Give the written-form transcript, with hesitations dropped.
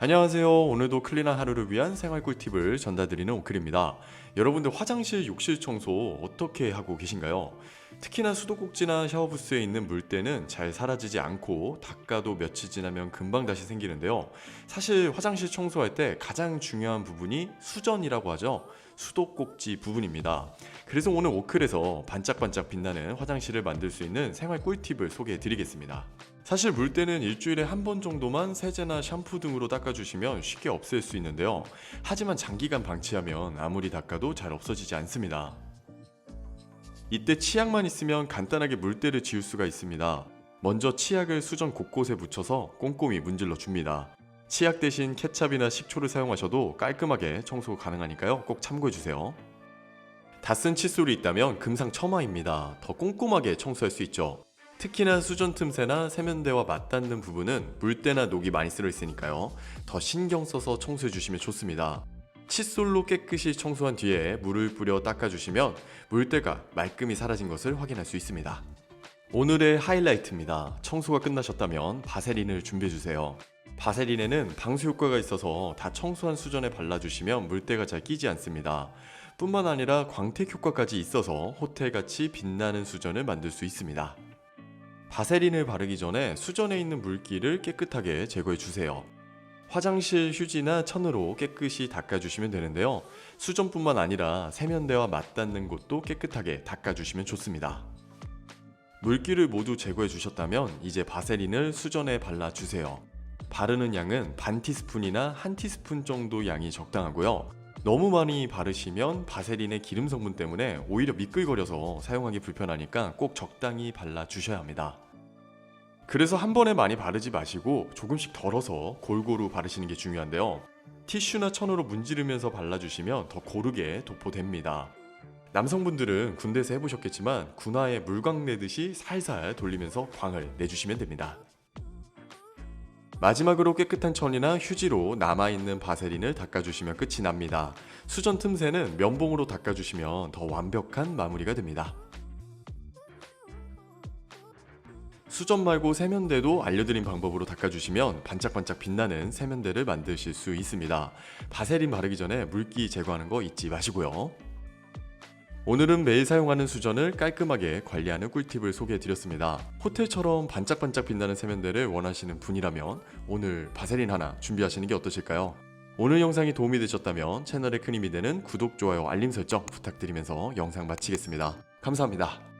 안녕하세요. 오늘도 클린한 하루를 위한 생활 꿀팁을 전달드리는 오클입니다. 여러분들 화장실, 욕실 청소 어떻게 하고 계신가요? 특히나 수도꼭지나 샤워부스에 있는 물때는 잘 사라지지 않고 닦아도 며칠 지나면 금방 다시 생기는데요. 사실 화장실 청소할 때 가장 중요한 부분이 수전이라고 하죠. 수도꼭지 부분입니다. 그래서 오늘 오클에서 반짝반짝 빛나는 화장실을 만들 수 있는 생활 꿀팁을 소개해 드리겠습니다. 사실 물때는 일주일에 한 번 정도만 세제나 샴푸 등으로 닦아주시면 쉽게 없앨 수 있는데요. 하지만 장기간 방치하면 아무리 닦아도 잘 없어지지 않습니다. 이때 치약만 있으면 간단하게 물때를 지울 수가 있습니다. 먼저 치약을 수전 곳곳에 묻혀서 꼼꼼히 문질러 줍니다. 치약 대신 케찹이나 식초를 사용하셔도 깔끔하게 청소 가능하니까요. 꼭 참고해주세요. 다 쓴 칫솔이 있다면 금상첨화입니다. 더 꼼꼼하게 청소할 수 있죠. 특히나 수전 틈새나 세면대와 맞닿는 부분은 물때나 녹이 많이 쓸어 있으니까요. 더 신경 써서 청소해 주시면 좋습니다. 칫솔로 깨끗이 청소한 뒤에 물을 뿌려 닦아주시면 물때가 말끔히 사라진 것을 확인할 수 있습니다. 오늘의 하이라이트입니다. 청소가 끝나셨다면 바세린을 준비해주세요. 바세린에는 방수 효과가 있어서 다 청소한 수전에 발라주시면 물때가 잘 끼지 않습니다. 뿐만 아니라 광택 효과까지 있어서 호텔같이 빛나는 수전을 만들 수 있습니다. 바세린을 바르기 전에 수전에 있는 물기를 깨끗하게 제거해 주세요. 화장실 휴지나 천으로 깨끗이 닦아주시면 되는데요. 수전뿐만 아니라 세면대와 맞닿는 곳도 깨끗하게 닦아주시면 좋습니다. 물기를 모두 제거해 주셨다면 이제 바세린을 수전에 발라주세요. 바르는 양은 반 티스푼이나 한 티스푼 정도 양이 적당하고요. 너무 많이 바르시면 바세린의 기름 성분 때문에 오히려 미끌거려서 사용하기 불편하니까 꼭 적당히 발라주셔야 합니다. 그래서 한 번에 많이 바르지 마시고 조금씩 덜어서 골고루 바르시는 게 중요한데요. 티슈나 천으로 문지르면서 발라주시면 더 고르게 도포됩니다. 남성분들은 군대에서 해보셨겠지만 군화에 물광 내듯이 살살 돌리면서 광을 내주시면 됩니다. 마지막으로 깨끗한 천이나 휴지로 남아있는 바세린을 닦아주시면 끝이 납니다. 수전 틈새는 면봉으로 닦아주시면 더 완벽한 마무리가 됩니다. 수전 말고 세면대도 알려드린 방법으로 닦아주시면 반짝반짝 빛나는 세면대를 만드실 수 있습니다. 바세린 바르기 전에 물기 제거하는 거 잊지 마시고요. 오늘은 매일 사용하는 수전을 깔끔하게 관리하는 꿀팁을 소개해드렸습니다. 호텔처럼 반짝반짝 빛나는 세면대를 원하시는 분이라면 오늘 바세린 하나 준비하시는 게 어떠실까요? 오늘 영상이 도움이 되셨다면 채널에 큰 힘이 되는 구독, 좋아요, 알림 설정 부탁드리면서 영상 마치겠습니다. 감사합니다.